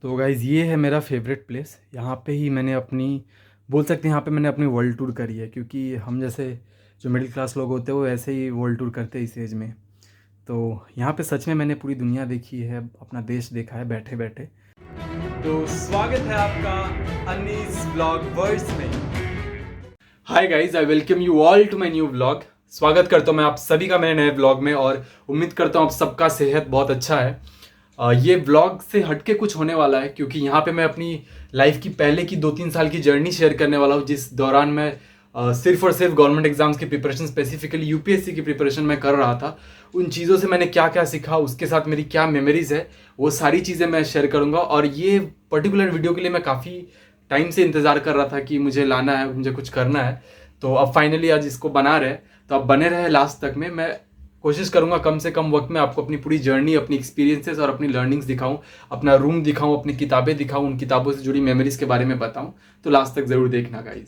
तो गाइज़ ये है मेरा फेवरेट प्लेस। यहाँ पे ही मैंने अपनी बोल सकते हैं यहाँ पे मैंने अपनी वर्ल्ड टूर करी है, क्योंकि हम जैसे जो मिडिल क्लास लोग होते हैं वो ऐसे ही वर्ल्ड टूर करते हैं इस एज में। तो यहाँ पे सच में मैंने पूरी दुनिया देखी है, अपना देश देखा है बैठे बैठे। तो स्वागत है आपका अनीस ब्लॉग वर्ड्स में। Hi guys, I welcome you all to my new vlog. स्वागत करता हूँ मैं आप सभी का मेरे नए व्लॉग में और उम्मीद करता हूँ आप सबका सेहत बहुत अच्छा है। ये व्लॉग से हटके कुछ होने वाला है, क्योंकि यहाँ पे मैं अपनी लाइफ की पहले की 2-3 साल की जर्नी शेयर करने वाला हूँ, जिस दौरान मैं सिर्फ और सिर्फ गवर्नमेंट एग्जाम्स की प्रिपरेशन, स्पेसिफिकली यूपीएससी की प्रिपरेशन मैं कर रहा था। उन चीज़ों से मैंने क्या क्या सीखा, उसके साथ मेरी क्या मेमोरीज है, वो सारी चीज़ें मैं शेयर करूँगा। और ये पर्टिकुलर वीडियो के लिए मैं काफ़ी टाइम से इंतज़ार कर रहा था कि मुझे लाना है, मुझे कुछ करना है। तो अब फाइनली आज इसको बना रहे, तो अब बने रहे लास्ट तक में। मैं कोशिश करूंगा कम से कम वक्त में आपको अपनी पूरी जर्नी, अपनी एक्सपीरियंसेस और अपनी लर्निंग्स दिखाऊं, अपना रूम दिखाऊं, अपनी किताबें दिखाऊं, उन किताबों से जुड़ी मेमोरीज के बारे में बताऊं। तो लास्ट तक जरूर देखना गाइज।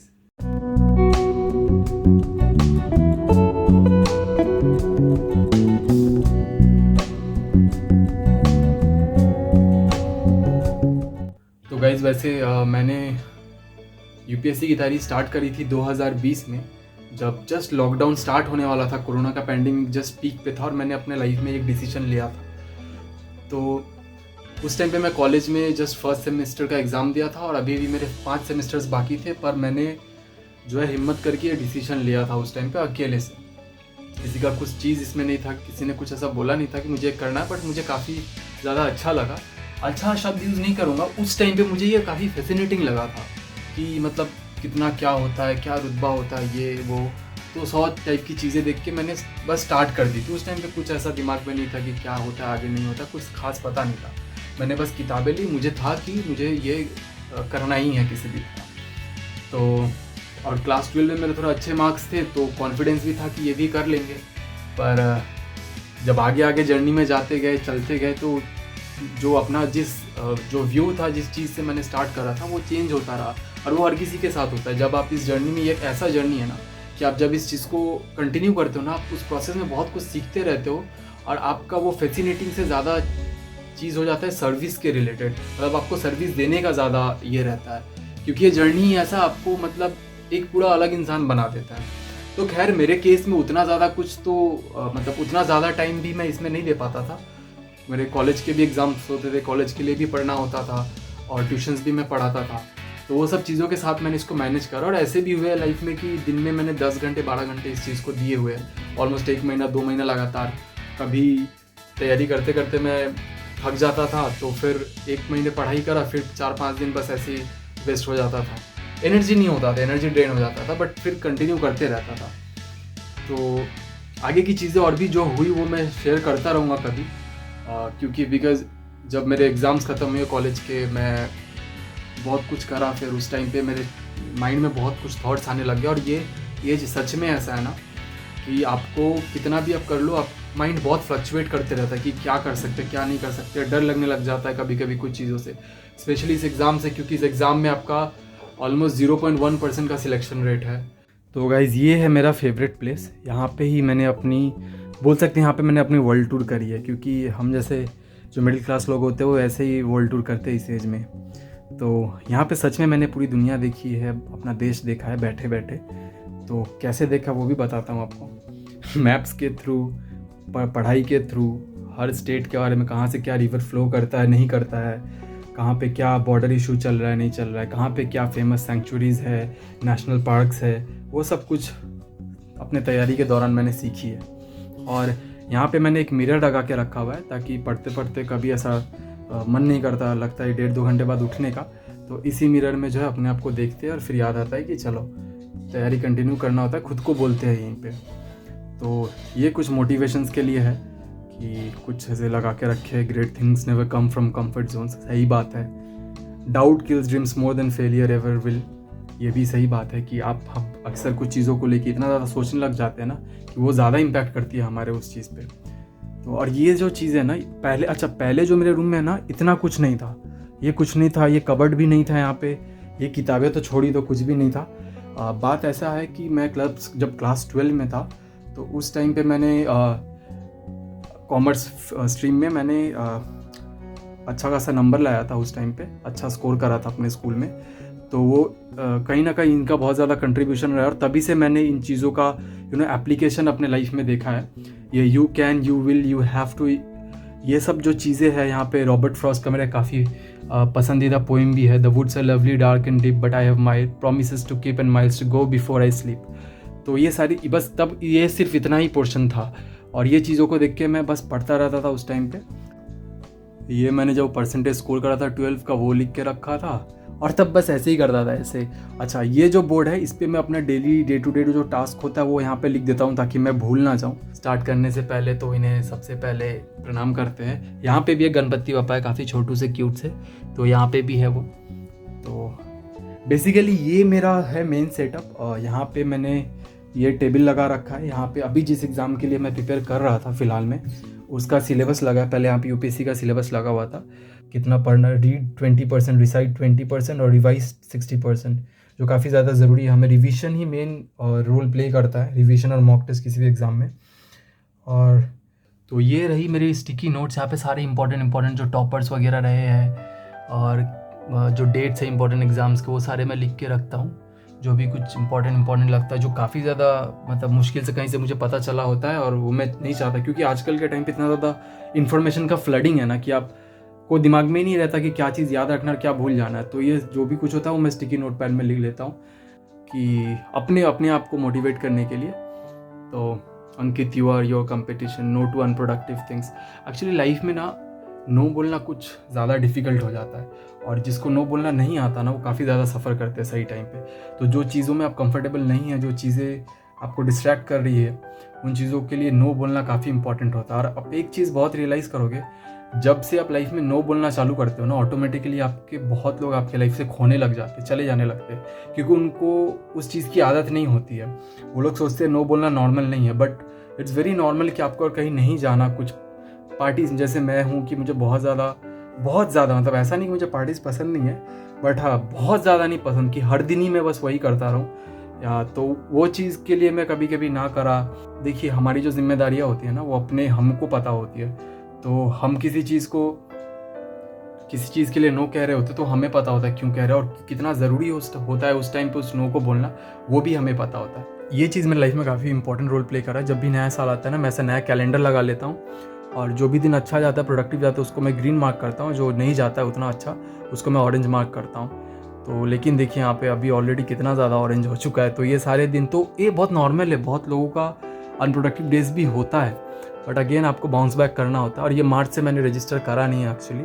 तो गाइज वैसे मैंने यूपीएससी की तैयारी स्टार्ट करी थी 2020 में, जब जस्ट लॉकडाउन स्टार्ट होने वाला था, कोरोना का पैंडेमिक जस्ट पीक पे था और मैंने अपने लाइफ में एक डिसीजन लिया था। तो उस टाइम पे मैं कॉलेज में जस्ट फर्स्ट सेमेस्टर का एग्ज़ाम दिया था और अभी भी मेरे 5 सेमेस्टर्स बाकी थे, पर मैंने जो है हिम्मत करके ये डिसीजन लिया था उस टाइम पे अकेले से। किसी का कुछ चीज़ इसमें नहीं था, किसी ने कुछ ऐसा बोला नहीं था कि मुझे करना है, बट मुझे काफ़ी ज़्यादा अच्छा लगा। अच्छा शब्द यूज़ नहीं करूँगा, उस टाइम पे मुझे ये काफ़ी फैसिनेटिंग लगा था कि मतलब कितना क्या होता है, क्या रुतबा होता है, ये वो। तो 100 टाइप की चीज़ें देख के मैंने बस स्टार्ट कर दी थी। उस टाइम पे कुछ ऐसा दिमाग में नहीं था कि क्या होता है आगे, नहीं होता, कुछ खास पता नहीं था। मैंने बस किताबें ली, मुझे था कि मुझे ये करना ही है किसी भी तरह। तो और क्लास 12 में मेरे थोड़ा अच्छे मार्क्स थे, तो कॉन्फिडेंस भी था कि ये भी कर लेंगे। पर जब आगे आगे जर्नी में जाते गए, चलते गए, तो जो अपना जो व्यू था, जिस चीज़ से मैंने स्टार्ट करा था, वो चेंज होता रहा। और वो हर किसी के साथ होता है। जब आप इस जर्नी में, एक ऐसा जर्नी है ना कि आप जब इस चीज़ को कंटिन्यू करते हो ना, आप उस प्रोसेस में बहुत कुछ सीखते रहते हो और आपका वो फैसिनेटिंग से ज़्यादा चीज़ हो जाता है सर्विस के रिलेटेड। मतलब आपको सर्विस देने का ज़्यादा ये रहता है, क्योंकि ये जर्नी ऐसा आपको मतलब एक पूरा अलग इंसान बना देता है। तो खैर मेरे केस में उतना ज़्यादा कुछ तो मतलब उतना ज़्यादा टाइम भी मैं इसमें नहीं दे पाता था। मेरे कॉलेज के भी एग्ज़ाम्स होते थे, कॉलेज के लिए भी पढ़ना होता था और ट्यूशन्स भी मैं पढ़ाता था। तो वो सब चीज़ों के साथ मैंने इसको मैनेज करा और ऐसे भी हुए लाइफ में कि दिन में मैंने 10 घंटे 12 घंटे इस चीज़ को दिए हुए हैं। ऑलमोस्ट 1 महीना 2 महीना लगातार। कभी तैयारी करते करते मैं थक जाता था, तो फिर 1 महीने पढ़ाई करा, फिर 4-5 दिन बस ऐसे ही वेस्ट हो जाता था। एनर्जी नहीं होता था, एनर्जी ड्रेन हो जाता था, बट फिर कंटिन्यू करते रहता था। तो आगे की चीज़ें और भी जो हुई वो मैं शेयर करता रहूँगा कभी, क्योंकि बिकॉज़ जब मेरे एग्ज़ाम्स ख़त्म हुए कॉलेज के, मैं बहुत कुछ करा। फिर उस टाइम पे मेरे माइंड में बहुत कुछ थॉट्स आने लग गए। और ये सच में ऐसा है ना कि आपको कितना भी आप कर लो, आप माइंड बहुत फ्लक्चुएट करते रहता है कि क्या कर सकते, क्या नहीं कर सकते। डर लगने लग जाता है कभी कभी कुछ चीज़ों से, स्पेशली इस एग्ज़ाम से, क्योंकि इस एग्ज़ाम में आपका ऑलमोस्ट 0.1% का सिलेक्शन रेट है। तो गाइज़ ये है मेरा फेवरेट प्लेस। यहाँ पे ही मैंने अपनी बोल सकते हैं यहाँ पे मैंने अपनी वर्ल्ड टूर करी है, क्योंकि हम जैसे जो मिडिल क्लास लोग होते हैं वो ऐसे ही वर्ल्ड टूर करते हैं इस एज में। तो यहाँ पे सच में मैंने पूरी दुनिया देखी है, अपना देश देखा है बैठे बैठे। तो कैसे देखा वो भी बताता हूँ आपको। मैप्स के थ्रू, पढ़ाई के थ्रू, हर स्टेट के बारे में, कहाँ से क्या रिवर फ्लो करता है, नहीं करता है, कहाँ पे क्या बॉर्डर इशू चल रहा है, नहीं चल रहा है, कहाँ पे क्या फेमस सेंचुरीज़ है, नेशनल पार्क्स है, वो सब कुछ अपने तैयारी के दौरान मैंने सीखी है। और यहाँ पे मैंने एक मिरर लगा के रखा हुआ है, ताकि पढ़ते पढ़ते कभी ऐसा मन नहीं करता, लगता है 1.5-2 घंटे बाद उठने का, तो इसी मिरर में जो है अपने आप को देखते हैं और फिर याद आता है कि चलो तैयारी कंटिन्यू करना होता है, खुद को बोलते हैं यहीं पे। तो ये कुछ मोटिवेशंस के लिए है कि कुछ ऐसे लगा के रखे, great things never come from comfort Jones. सही बात है। Doubt kills dreams more than failure ever will. ये भी सही बात है कि हम अक्सर कुछ चीज़ों को लेके इतना ज़्यादा सोचने लग जाते हैं ना कि वो ज़्यादा इम्पैक्ट करती है हमारे उस चीज़ पे। तो और ये जो चीज़ है ना, पहले जो मेरे रूम में है ना, इतना कुछ नहीं था, ये कुछ नहीं था, ये कबर्ड भी नहीं था यहाँ पे, ये किताबें तो छोड़ी, तो कुछ भी नहीं था। बात ऐसा है कि मैं जब क्लास 12 में था, तो उस टाइम पे मैंने कॉमर्स स्ट्रीम में मैंने अच्छा खासा नंबर लाया था उस टाइम पे, अच्छा स्कोर करा था अपने स्कूल में। तो वो कहीं ना कहीं इनका बहुत ज़्यादा कंट्रीब्यूशन रहा, और तभी से मैंने इन चीज़ों का एप्लीकेशन अपने लाइफ में देखा है। ये you can, you will, you have to, ये सब जो चीज़ें हैं यहाँ पे, रॉबर्ट फ्रॉस्ट का मेरा काफ़ी पसंदीदा पोइम भी है, the woods are lovely dark and deep but I have my promises to keep and miles to go before I sleep. तो ये सारी, बस तब ये सिर्फ इतना ही पोर्शन था, और ये चीज़ों को देख के मैं बस पढ़ता रहता था उस टाइम पे। ये मैंने जब परसेंटेज स्कोर करा था 12 का, वो लिख के रखा था, और तब बस ऐसे ही करता था ऐसे। अच्छा, ये जो बोर्ड है इस पर मैं अपना डेली डे टू डे जो टास्क होता है वो यहाँ पे लिख देता हूँ, ताकि मैं भूल ना जाऊँ। स्टार्ट करने से पहले तो इन्हें सबसे पहले प्रणाम करते हैं। यहाँ पे भी एक गणपति बापा है, काफ़ी छोटू से क्यूट से, तो यहाँ पे भी है वो। तो बेसिकली ये मेरा है मेन सेटअप, और यहाँ पे मैंने ये टेबल लगा रखा है। यहाँ पे अभी जिस एग्ज़ाम के लिए मैं प्रिपेयर कर रहा था फ़िलहाल में, उसका सिलेबस लगा है। पहले यहाँ पे यूपीएससी का सिलेबस लगा हुआ था, कितना पढ़ना, रीड 20%, रिसाइट 20% और रिवाइज 60%, जो काफ़ी ज़्यादा ज़रूरी है। हमें रिवीजन ही मेन रोल प्ले करता है, रिवीजन और मॉक टेस्ट किसी भी एग्ज़ाम में। और तो ये रही मेरी स्टिकी नोट्स, यहाँ पे सारे इंपॉर्टेंट जो टॉपर्स वगैरह रहे हैं और जो डेट्स है इंपॉर्टेंट एग्ज़ाम्स के, वो सारे मैं लिख के रखता हूँ। जो भी कुछ इंपॉर्टेंट लगता है, जो काफ़ी ज़्यादा मतलब मुश्किल से कहीं से मुझे पता चला होता है, और वो मैं नहीं चाहता, क्योंकि आजकल के टाइम पे इतना ज़्यादा इन्फॉर्मेशन का फ्लडिंग है ना, कि आप को दिमाग में ही नहीं रहता कि क्या चीज़ याद रखना और क्या भूल जाना है। तो ये जो भी कुछ होता है वो मैं स्टिकी नोट पैड में लिख लेता हूँ, कि अपने आप को मोटिवेट करने के लिए। तो Ankit, you are your competition, no to unproductive things. Actually life में ना नो बोलना कुछ ज़्यादा डिफ़िकल्ट हो जाता है, और जिसको नो बोलना नहीं आता ना, वो काफ़ी ज़्यादा सफ़र करते हैं सही टाइम पे। तो जो चीज़ों में आप कंफर्टेबल नहीं है, जो चीज़ें आपको डिस्ट्रैक्ट कर रही है, उन चीज़ों के लिए नो बोलना काफ़ी इंपॉर्टेंट होता है। और आप एक चीज़ बहुत रियलाइज़ करोगे, जब से आप लाइफ में नो बोलना चालू करते हो ना, ऑटोमेटिकली आपके बहुत लोग आपके लाइफ से खोने लग जाते, चले जाने लगते हैं, क्योंकि उनको उस चीज़ की आदत नहीं होती है। वो लोग सोचते हैं नो बोलना नॉर्मल नहीं है, बट इट्स वेरी नॉर्मल कि आपको कहीं नहीं जाना, कुछ पार्टीज, जैसे मैं हूँ कि मुझे बहुत ज़्यादा मतलब ऐसा नहीं कि मुझे पार्टीज पसंद नहीं है, बट हाँ बहुत ज़्यादा नहीं पसंद कि हर दिन ही मैं बस वही करता रहूँ, या तो वो चीज़ के लिए मैं कभी कभी ना करा। देखिए, हमारी जो जिम्मेदारियाँ होती है ना, वो अपने हमको पता होती है। तो हम किसी चीज़ के लिए नो कह रहे होते, तो हमें पता होता है क्यों कह रहे हैं, और कितना ज़रूरी होता है उस टाइम पे उस नो को बोलना, वो भी हमें पता होता है। ये चीज़ मेरी लाइफ में काफ़ी इंपॉर्टेंट रोल प्ले कर रहा है। जब भी नया साल आता है ना, मैं ऐसा नया कैलेंडर लगा लेता हूँ, और जो भी दिन अच्छा जाता है, प्रोडक्टिव जाता है, उसको मैं ग्रीन मार्क करता हूँ, जो नहीं जाता है उतना अच्छा, उसको मैं ऑरेंज मार्क करता हूँ। तो लेकिन देखिए यहाँ पे अभी ऑलरेडी कितना ज़्यादा ऑरेंज हो चुका है। तो ये सारे दिन तो ये बहुत नॉर्मल है, बहुत लोगों का अनप्रोडक्टिव डेज भी होता है, बट अगेन आपको बाउंस बैक करना होता है। और ये मार्च से मैंने रजिस्टर करा नहीं है एक्चुअली।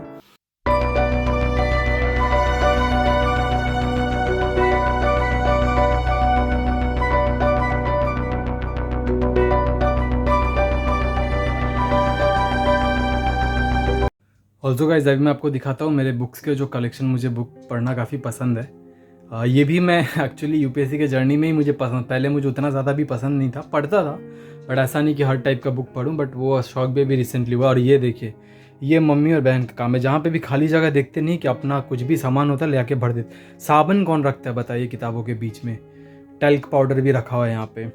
ऑल्सो गाइस, अभी मैं आपको दिखाता हूँ मेरे बुक्स के जो कलेक्शन। मुझे बुक पढ़ना काफ़ी पसंद है। ये भी मैं एक्चुअली यूपीएससी के जर्नी में ही मुझे पसंद, पहले मुझे उतना ज़्यादा भी पसंद नहीं था, पढ़ता था, बट ऐसा नहीं कि हर टाइप का बुक पढूं, बट वो शौक भी रिसेंटली हुआ। और ये देखिए, ये मम्मी और बहन का काम है, जहाँ पे भी खाली जगह देखते नहीं कि अपना कुछ भी सामान होता है ले आके भर देते। साबुन कौन रखता है बताइए किताबों के बीच में, टैल्क पाउडर भी रखा हुआ है, यहाँ पे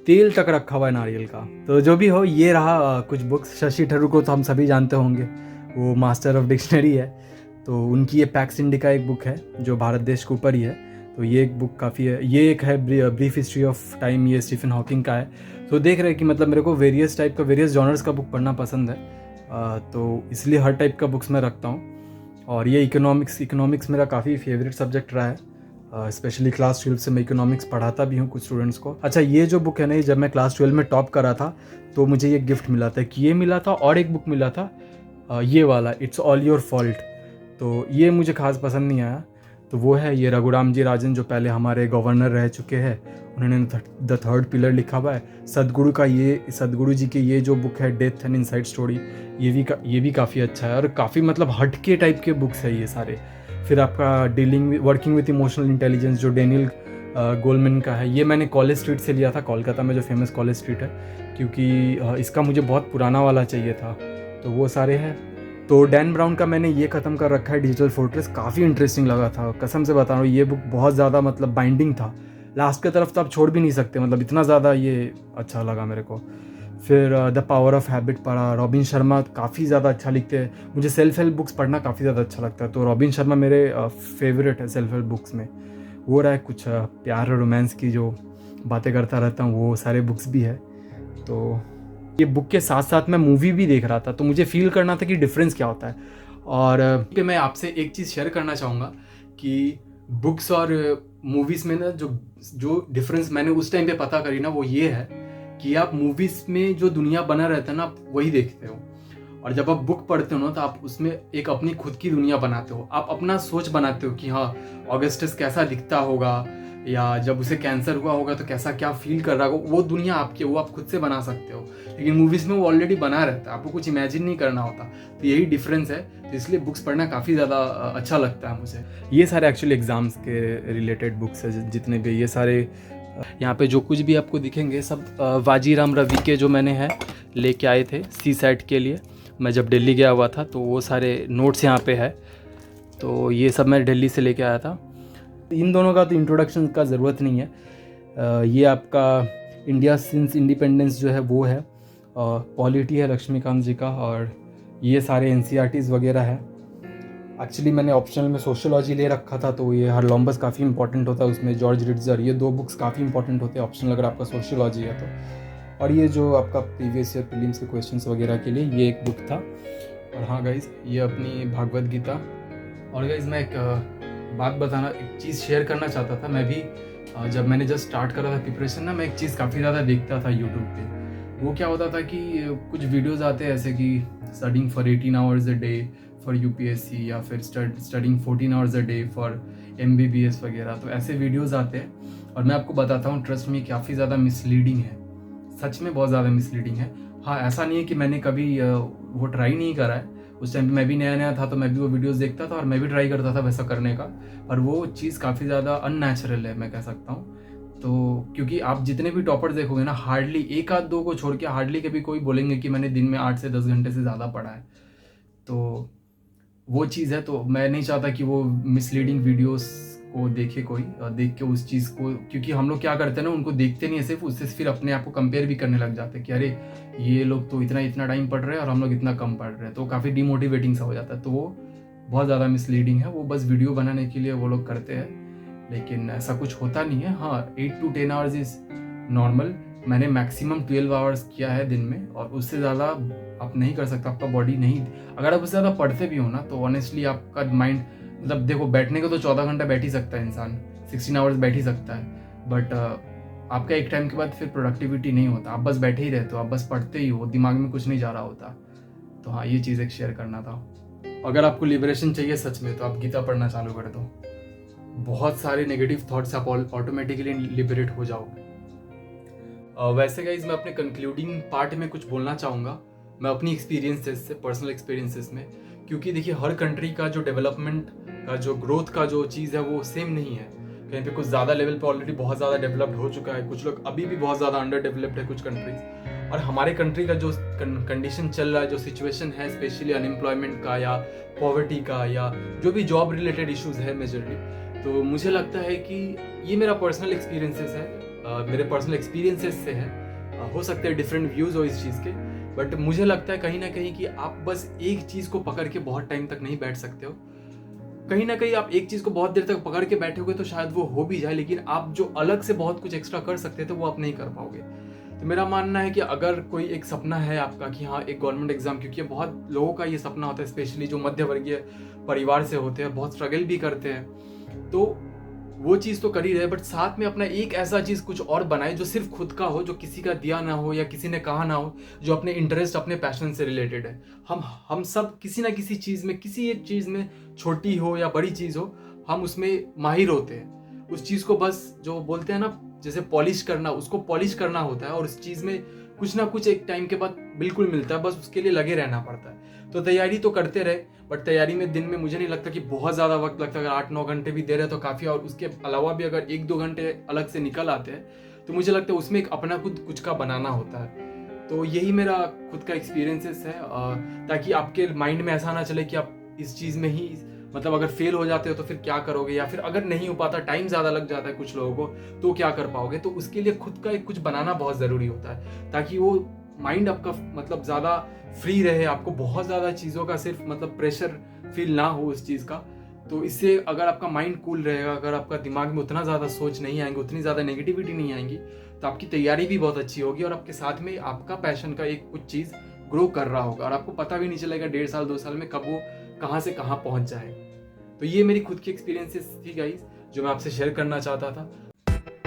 तेल तक रखा हुआ है नारियल का। तो जो भी हो, ये रहा कुछ बुक्स। शशि थरूर को तो हम सभी जानते होंगे, वो मास्टर ऑफ डिक्शनरी है। तो उनकी ये पैक्स इंडिका एक बुक है जो भारत देश के ऊपर ही है। तो ये एक बुक काफ़ी है। ये एक है ब्रीफ हिस्ट्री ऑफ टाइम, ये स्टीफन हॉकिंग का है। तो देख रहे हैं कि मतलब मेरे को वेरियस टाइप का, वेरियस जॉनर्स का बुक पढ़ना पसंद है, तो इसलिए हर टाइप का बुक्स मैं रखता हूँ। और ये इकोनॉमिक्स मेरा काफ़ी फेवरेट सब्जेक्ट रहा है, स्पेशली क्लास 12 से मैं इकोनॉमिक्स पढ़ाता भी हूँ कुछ स्टूडेंट्स को। अच्छा, ये जो बुक है ना, जब मैं क्लास 12 में टॉप करा था तो मुझे ये गिफ्ट मिला था, कि ये मिला था, और एक बुक मिला था ये वाला, इट्स ऑल योर फॉल्ट। तो ये मुझे खास पसंद नहीं आया। तो वो है ये रघुराम जी राजन, जो पहले हमारे गवर्नर रह चुके हैं, उन्होंने द थर्ड पिलर लिखा हुआ है। सदगुरु जी की ये जो बुक है, डेथ एंड इनसाइड स्टोरी, ये भी काफ़ी अच्छा है, और काफ़ी मतलब हटके टाइप के बुक्स है ये सारे। फिर आपका वर्किंग विथ इमोशनल इंटेलिजेंस, जो डेनियल गोलमैन का है, ये मैंने कॉलेज स्ट्रीट से लिया था, कोलकाता में जो फेमस कॉलेज स्ट्रीट है, क्योंकि इसका मुझे बहुत पुराना वाला चाहिए था। तो वो सारे हैं। तो डैन ब्राउन का मैंने ये ख़त्म कर रखा है, डिजिटल फोर्ट्रेस। काफ़ी इंटरेस्टिंग लगा था, कसम से बता रहा हूँ। ये बुक बहुत ज़्यादा मतलब बाइंडिंग था, लास्ट के तरफ तो आप छोड़ भी नहीं सकते, मतलब इतना ज़्यादा ये अच्छा लगा मेरे को। फिर द पावर ऑफ हैबिट पढ़ा। रॉबिन शर्मा काफ़ी ज़्यादा अच्छा लिखते हैं, मुझे सेल्फ हेल्प बुक्स पढ़ना काफ़ी ज़्यादा अच्छा लगता है, तो रॉबिन शर्मा मेरे फेवरेट है सेल्फ हेल्प बुक्स में। वो रहा है कुछ प्यार और रोमांस की जो बातें करता रहता हूँ, वो सारे बुक्स भी है। तो ये बुक के साथ साथ मैं मूवी भी देख रहा था, तो मुझे फील करना था कि डिफरेंस क्या होता है। और मैं आपसे एक चीज़ शेयर करना चाहूँगा कि बुक्स और मूवीज़ में ना जो डिफरेंस मैंने उस टाइम पे पता करी ना, वो ये है कि आप मूवीज़ में जो दुनिया बना रहता है ना, आप वही देखते हो, और जब आप बुक पढ़ते हो ना तो आप उसमें एक अपनी खुद की दुनिया बनाते हो। आप अपना सोच बनाते हो कि हाँ, ऑगस्टस कैसा दिखता होगा, या जब उसे कैंसर हुआ होगा तो कैसा क्या फील कर रहा होगा। वो दुनिया आपकी, वो आप खुद से बना सकते हो, लेकिन मूवीज़ में वो ऑलरेडी बना रहता है, आपको कुछ इमेजिन नहीं करना होता। तो यही डिफरेंस है, तो इसलिए बुक्स पढ़ना काफ़ी ज़्यादा अच्छा लगता है मुझे। ये सारे एक्चुअली एग्ज़ाम्स के रिलेटेड बुक्स है जितने भी, ये सारे यहाँ पे जो कुछ भी आपको दिखेंगे सब वाजीराम रवि के जो मैंने है लेके आए थे सी सेट के लिए। मैं जब दिल्ली गया हुआ था तो वो सारे नोट्स यहाँ पे है, तो ये सब मैं दिल्ली से लेके आया था। इन दोनों का तो इंट्रोडक्शन का ज़रूरत नहीं है। ये आपका इंडिया सिंस इंडिपेंडेंस जो है वो है, पॉलिटी है लक्ष्मीकांत जी का, और ये सारे एनसीईआरटीज़ वगैरह है। एक्चुअली मैंने ऑप्शनल में सोशियोलॉजी ले रखा था, तो ये हरलॉम्बस काफ़ी इंपॉर्टेंट होता है उसमें, जॉर्ज रिट्जर, ये 2 बुक्स काफ़ी इंपॉर्टेंट होते हैं ऑप्शनल अगर आपका सोशियोलॉजी है तो। और ये जो आपका प्रीवियस ईयर प्रीलिम्स के क्वेश्चंस वगैरह के लिए ये एक बुक था। और हाँ गाइज़, ये अपनी भागवत गीता। और गाइज़ मैं एक बात बताना, एक चीज़ शेयर करना चाहता था। मैं भी जब मैंने जस्ट स्टार्ट करा था प्रिपरेशन ना, मैं एक चीज़ काफ़ी ज़्यादा देखता था यूट्यूब पे। वो क्या होता था कि कुछ वीडियोज़ आते हैं ऐसे कि studying for 18 hours a day for UPSC, या फिर studying 14 hours a day for MBBS वगैरह, तो ऐसे वीडियोज़ आते हैं। और मैं आपको बताता हूँ, ट्रस्ट मी, काफ़ी ज़्यादा मिसलीडिंग है, सच में बहुत ज़्यादा मिसलीडिंग है। हाँ, ऐसा नहीं है कि मैंने कभी वो ट्राई नहीं करा है, उस टाइम पे मैं भी नया नया था तो मैं भी वो वीडियोस देखता था और मैं भी ट्राई करता था वैसा करने का, पर वो चीज़ काफ़ी ज़्यादा अननेचुरल है, मैं कह सकता हूँ। तो क्योंकि आप जितने भी टॉपर्स देखोगे ना, हार्डली एक आध दो को छोड़ के हार्डली कभी कोई बोलेंगे कि मैंने दिन में 8 से 10 घंटे से ज़्यादा पढ़ा है। तो वो चीज़ है, तो मैं नहीं चाहता कि वो मिसलीडिंग वीडियोस को देखे कोई, देख के उस चीज़ को, क्योंकि हम लोग क्या करते हैं ना, उनको देखते नहीं है सिर्फ, उससे फिर अपने आप को कंपेयर भी करने लग जाते हैं कि अरे ये लोग तो इतना इतना टाइम पढ़ रहे हैं और हम लोग इतना कम पढ़ रहे हैं, तो काफ़ी डिमोटिवेटिंग सा हो जाता है। तो वो बहुत ज़्यादा मिसलीडिंग है, वो बस वीडियो बनाने के लिए वो लोग करते हैं, लेकिन ऐसा कुछ होता नहीं है। हाँ, 8 to 10 आवर्स इज़ नॉर्मल। मैंने मैक्सिमम 12 आवर्स किया है दिन में, और उससे ज़्यादा आप नहीं कर सकते, आपका बॉडी नहीं। अगर आप उससे ज़्यादा पढ़ते भी हो ना, तो ऑनेस्टली आपका माइंड, मतलब देखो, बैठने को तो 14 घंटा बैठ ही सकता है इंसान, 16 आवर्स बैठ ही सकता है, बट आपका एक टाइम के बाद फिर प्रोडक्टिविटी नहीं होता, आप बस बैठे ही रहते हो, आप बस पढ़ते ही हो, दिमाग में कुछ नहीं जा रहा होता। तो हाँ, ये चीज़ एक शेयर करना था। अगर आपको लिबरेशन चाहिए सच में, तो आप गीता पढ़ना चालू कर दो, बहुत सारे नेगेटिव थॉट्स आप ऑटोमेटिकली लिबरेट हो जाओगे। वैसे गाइज, मैं अपने कंक्लूडिंग पार्ट में कुछ बोलना चाहूँगा, मैं अपनी एक्सपीरियंसेस से, पर्सनल एक्सपीरियंसेस में, क्योंकि देखिए हर कंट्री का जो डेवलपमेंट का, जो ग्रोथ का जो चीज़ है, वो सेम नहीं है। कहीं पे कुछ ज़्यादा लेवल पे ऑलरेडी बहुत ज़्यादा डेवलप्ड हो चुका है, कुछ लोग अभी भी बहुत ज़्यादा अंडर डेवलप्ड है कुछ कंट्रीज, और हमारे कंट्री का जो कंडीशन चल रहा है, जो सिचुएशन है, स्पेशली अनएम्प्लॉयमेंट का या पॉवर्टी का, या जो भी जॉब रिलेटेड इश्यूज है मेजरली, तो मुझे लगता है कि ये मेरा पर्सनल एक्सपीरियंसेस है, मेरे पर्सनल एक्सपीरियंसेस से है। हो सकते हैं डिफरेंट व्यूज़ हो इस चीज़ के, बट मुझे लगता है कहीं ना कहीं कि आप बस एक चीज़ को पकड़ के बहुत टाइम तक नहीं बैठ सकते हो। कहीं ना कहीं आप एक चीज़ को बहुत देर तक पकड़ के बैठोगे तो शायद वो हो भी जाए, लेकिन आप जो अलग से बहुत कुछ एक्स्ट्रा कर सकते थे वो आप नहीं कर पाओगे। तो मेरा मानना है कि अगर कोई एक सपना है आपका कि हाँ, एक गवर्नमेंट एग्जाम, क्योंकि बहुत लोगों का ये सपना होता है, स्पेशली जो मध्य वर्गीय परिवार से होते हैं, बहुत स्ट्रगल भी करते हैं, तो वो चीज़ तो कर ही रहे, बट साथ में अपना एक ऐसा चीज़ कुछ और बनाए जो सिर्फ खुद का हो, जो किसी का दिया ना हो या किसी ने कहा ना हो, जो अपने इंटरेस्ट, अपने पैशन से रिलेटेड है। हम सब किसी ना किसी चीज़ में, किसी एक चीज़ में, छोटी हो या बड़ी चीज़ हो, हम उसमें माहिर होते हैं। उस चीज़ को बस, जो बोलते हैं ना, जैसे पॉलिश करना, उसको पॉलिश करना होता है, और उस चीज़ में कुछ ना कुछ एक टाइम के बाद बिल्कुल मिलता है, बस उसके लिए लगे रहना पड़ता है। तो तैयारी तो करते रहे, बट तैयारी में दिन में मुझे नहीं लगता कि बहुत ज़्यादा वक्त लगता है। अगर 8-9 घंटे भी दे रहे तो काफ़ी, और उसके अलावा भी अगर 1-2 घंटे अलग से निकल आते हैं, तो मुझे लगता है उसमें एक अपना खुद कुछ का बनाना होता है। तो यही मेरा खुद का एक्सपीरियंसेस है, ताकि आपके माइंड में ऐसा ना चले कि आप इस चीज़ में ही, मतलब अगर फेल हो जाते हो तो फिर क्या करोगे, या फिर अगर नहीं हो पाता, टाइम ज़्यादा लग जाता है कुछ लोगों को, तो क्या कर पाओगे। तो उसके लिए खुद का एक कुछ बनाना बहुत ज़रूरी होता है, ताकि वो माइंड आपका मतलब ज़्यादा फ्री रहे, आपको बहुत ज़्यादा चीज़ों का सिर्फ मतलब प्रेशर फील ना हो उस चीज़ का, तो इससे अगर आपका माइंड कूल रहेगा, अगर आपका दिमाग में उतना ज़्यादा सोच नहीं आएंगे, उतनी ज़्यादा नेगेटिविटी नहीं आएंगी, तो आपकी तैयारी भी बहुत अच्छी होगी और आपके साथ में आपका पैशन का एक कुछ चीज़ ग्रो कर रहा होगा और आपको पता भी नहीं चलेगा 1.5 साल 2 साल में कब वो कहाँ से कहाँ पहुँच जाए। तो ये मेरी खुद की एक्सपीरियंसेस थी गाइस, जो मैं आपसे शेयर करना चाहता था।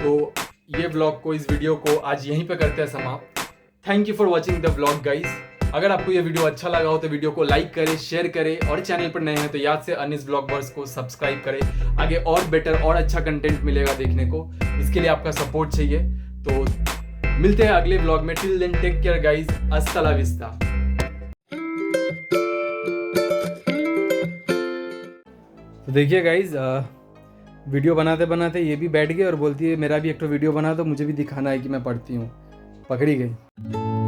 तो ये व्लॉग को, इस वीडियो को आज यहीं पे करते हैं समाप्त। Thank you for watching the vlog guys. अगर आपको ये वीडियो अच्छा लगा हो तो वीडियो को लाइक करें, शेयर करें और चैनल पर नए हैं तो याद से अनिस व्लॉगवर्स को सब्सक्राइब करें। आगे और बेटर और अच्छा कंटेंट मिलेगा देखने को, इसके लिए आपका सपोर्ट चाहिए। तो मिलते हैं अगले व्लॉग में। Till then take care guys, हस्ता ला विस्ता। तो देखिए गाइज, वीडियो बनाते बनाते ये भी बैठ गई और बोलती है मेरा भी एक तो वीडियो बना दो, मुझे भी दिखाना है कि मैं पढ़ती हूँ। पकड़ी गई।